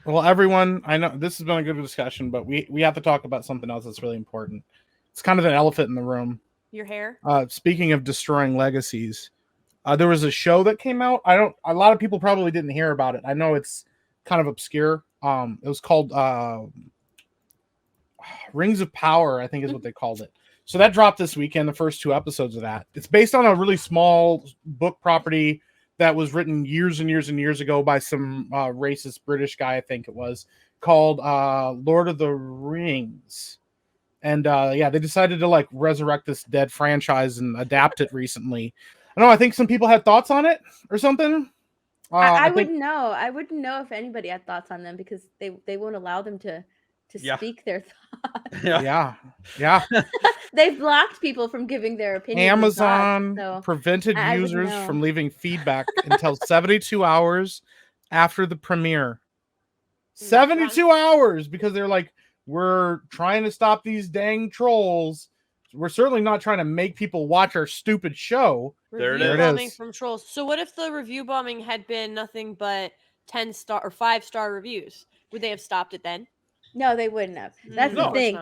Well, everyone, I know this has been a good discussion, but we have to talk about something else that's really important. It's kind of an elephant in the room. Your hair. Speaking of destroying legacies, there was a show that came out. A lot of people probably didn't hear about it. I know it's kind of obscure. It was called Rings of Power, I think is what they called it. So that dropped this weekend, the first 2 episodes of that. It's based on a really small book property that was written years and years and years ago by some racist British guy, I think it was, called Lord of the Rings. And they decided to like resurrect this dead franchise and adapt it recently. I don't know, I think some people had thoughts on it or something. I wouldn't know. I wouldn't know if anybody had thoughts on them because they won't allow them to speak their thoughts. Yeah. They've blocked people from giving their opinions. Amazon prevented users from leaving feedback until 72 hours after the premiere. 72 hours because they're like, we're trying to stop these dang trolls. We're certainly not trying to make people watch our stupid show. Review bombing from trolls. So what if the review bombing had been nothing but 10-star or 5-star reviews? Would they have stopped it then? No, they wouldn't have. That's the thing.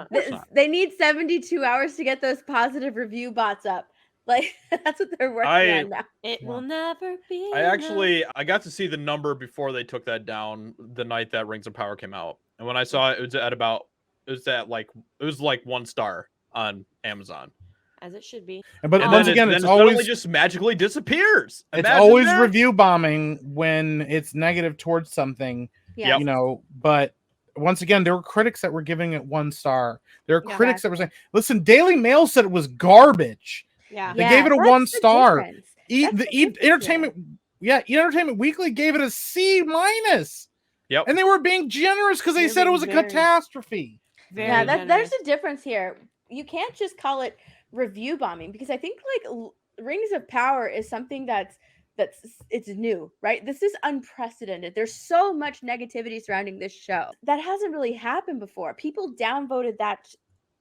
They need 72 hours to get those positive review bots up. Like, that's what they're working on now. It will never be. I got to see the number before they took that down the night that Rings of Power came out. And when I saw it, it was like 1 star on Amazon. As it should be. But once again, it's always just magically disappears. It's always review bombing when it's negative towards something. Yeah. You know, but once again, there were critics that were giving it 1 star. There are critics that were saying, listen, Daily Mail said it was garbage. Yeah. They gave it a 1 star. Entertainment Weekly gave it a C-. Yep. And they were being generous because they said it was a catastrophe. There's a difference here. You can't just call it review bombing because I think like Rings of Power is something that's it's new, right? This is unprecedented. There's so much negativity surrounding this show that hasn't really happened before. People downvoted that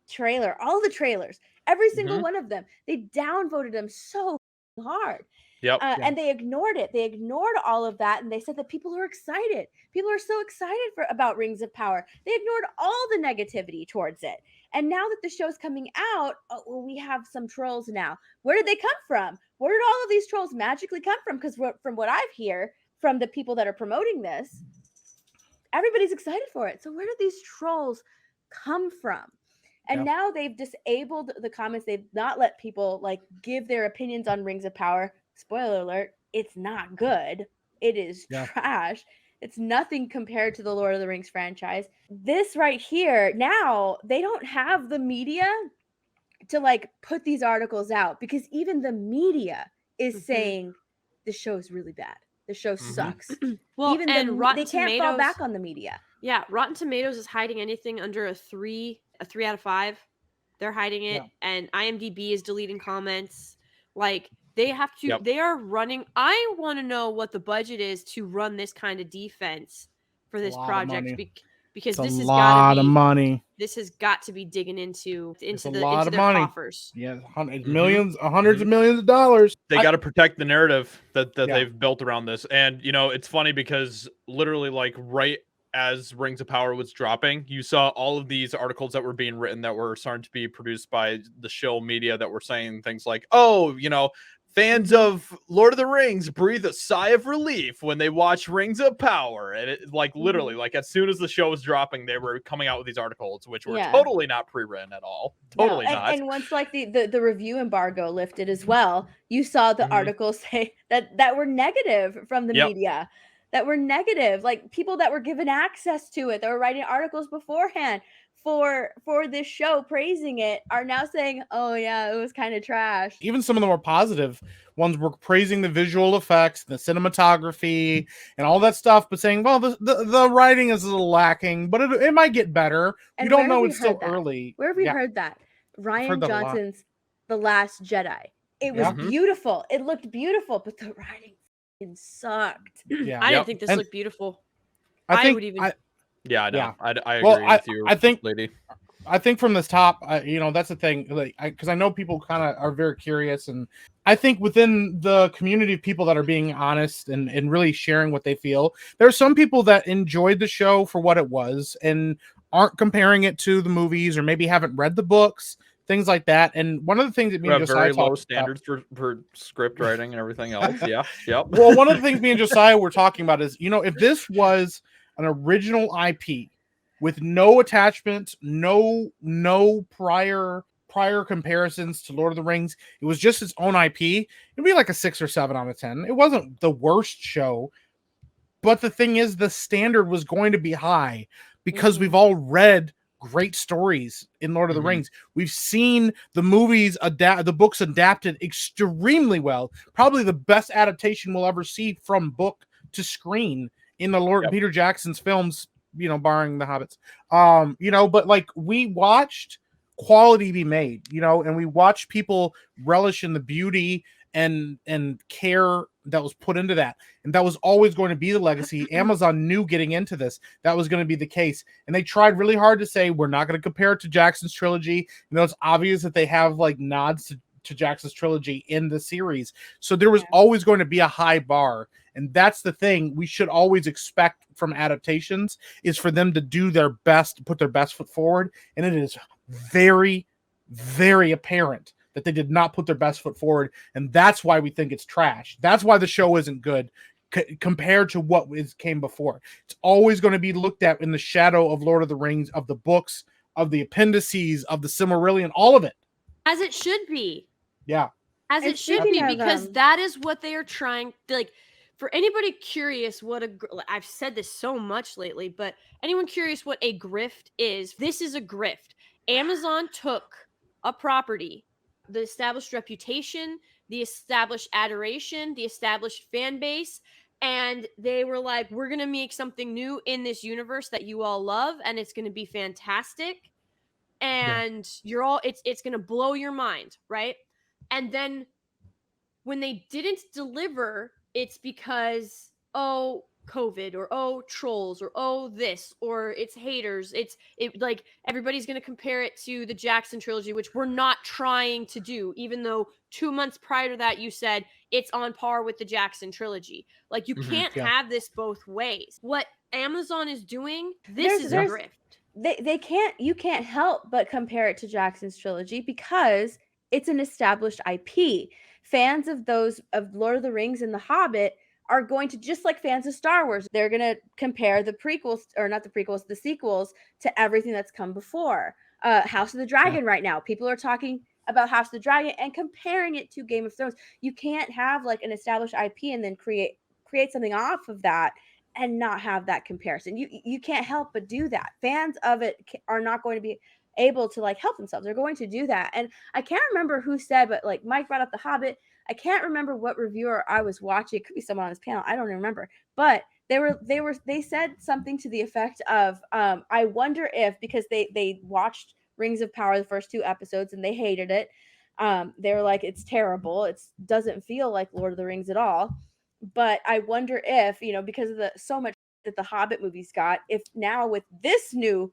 trailer, all the trailers, every single one of them. They downvoted them so hard. Yep. And they ignored it. They ignored all of that, and they said that people are excited. People are so excited about Rings of Power. They ignored all the negativity towards it. And now that the show's coming out, we have some trolls now. Where did they come from? Where did all of these trolls magically come from? Because from what I've heard from the people that are promoting this, everybody's excited for it. So where did these trolls come from? And now they've disabled the comments. They've not let people like give their opinions on Rings of Power. Spoiler alert, it's not good. It is trash. It's nothing compared to the Lord of the Rings franchise. This right here, now they don't have the media to like put these articles out because even the media is saying the show is really bad. The show sucks. Well, even and they can't fall back on the media. Yeah, Rotten Tomatoes is hiding anything under a 3 out of 5. They're hiding it, and IMDb is deleting comments. Like they have to. They are running. I want to know what the budget is to run this kind of defense for this project because this has got to be money. This has got to be digging into their coffers. Yeah, millions, hundreds of millions of dollars. They got to protect the narrative that they've built around this. And you know, it's funny because literally, like right as Rings of Power was dropping, you saw all of these articles that were being written that were starting to be produced by the show media that were saying things like, "Oh, you know, fans of Lord of the Rings breathe a sigh of relief when they watch Rings of Power." And it like literally like as soon as the show was dropping, they were coming out with these articles, which were totally not pre-written at all. Totally not. And once like the review embargo lifted as well, you saw the articles say that were negative from the media. That were negative, like people that were given access to it, that were writing articles beforehand for this show praising it are now saying, oh yeah, it was kind of trash. Even some of the more positive ones were praising the visual effects, the cinematography, and all that stuff, but saying, well, the writing is a little lacking, but it might get better. And you don't know, it's still early. Where have we heard that? Rian Johnson's The Last Jedi. It was beautiful. It looked beautiful, but the writing sucked. I didn't think this looked beautiful. I agree with you. Lady. I think from this top, you know, that's the thing, like, because I know people kind of are very curious, and I think within the community of people that are being honest and really sharing what they feel, there are some people that enjoyed the show for what it was and aren't comparing it to the movies or maybe haven't read the books, things like that. And one of the things that me We and have Josiah very low talked about, standards for script writing and everything else. Yeah. Yep. well, one of the things me and Josiah were talking about is, if this was an original IP with no attachments, no prior comparisons to Lord of the Rings, it was just its own IP, it'd be like a 6 or 7 out of 10. It wasn't the worst show, but the thing is, the standard was going to be high because we've all read great stories in Lord of the Rings. We've seen the movies the books adapted extremely well. Probably the best adaptation we'll ever see from book to screen in the Peter Jackson's films, barring the Hobbits. But like, we watched quality be made, and we watched people relish in the beauty and care that was put into that. And that was always going to be the legacy. Amazon knew getting into this that was going to be the case. And they tried really hard to say, we're not going to compare it to Jackson's trilogy. It's obvious that they have like nods to Jackson's trilogy in the series. So there was always going to be a high bar. And that's the thing we should always expect from adaptations, is for them to do their best, to put their best foot forward. And it is very, very apparent that they did not put their best foot forward. And that's why we think it's trash. That's why the show isn't good compared to what came before. It's always going to be looked at in the shadow of Lord of the Rings, of the books, of the appendices, of the Silmarillion, all of it. As it should be. Yeah. As it should be, because that is what they are trying, like, for anybody curious I've said this so much lately, but anyone curious what a grift is, this is a grift. Amazon took a property, the established reputation, the established adoration, the established fan base, and they were like, we're going to make something new in this universe that you all love, and it's going to be fantastic, and it's going to blow your mind, right? And then when they didn't deliver, it's because, COVID, or trolls, or this, or it's haters. It like, everybody's going to compare it to the Jackson trilogy, which we're not trying to do, even though 2 months prior to that you said it's on par with the Jackson trilogy. Like, you can't have this both ways. What Amazon is doing, this is a grift. You can't help but compare it to Jackson's trilogy because it's an established IP. Fans of Lord of the Rings and The Hobbit are going to, just like fans of Star Wars, they're going to compare the prequels, or not the prequels, the sequels, to everything that's come before. House of the Dragon right now, people are talking about House of the Dragon and comparing it to Game of Thrones. You can't have like an established IP and then create something off of that and not have that comparison. You can't help but do that. Fans of it are not going to be able to like help themselves. They're going to do that. And I can't remember who said, but like Mike brought up The Hobbit. I can't remember what reviewer I was watching. It could be someone on this panel. I don't even remember. But they said something to the effect of, I wonder if, because they watched Rings of Power, the first 2 episodes, and they hated it. They were like, it's terrible. It doesn't feel like Lord of the Rings at all. But I wonder if, because of so much that the Hobbit movies got, if now with this new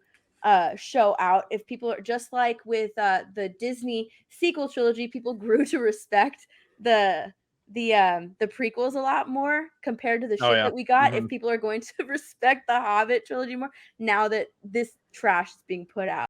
show out, if people are just like with the Disney sequel trilogy, people grew to respect the prequels a lot more compared to the shit that we got. If people are going to respect the Hobbit trilogy more now that this trash is being put out.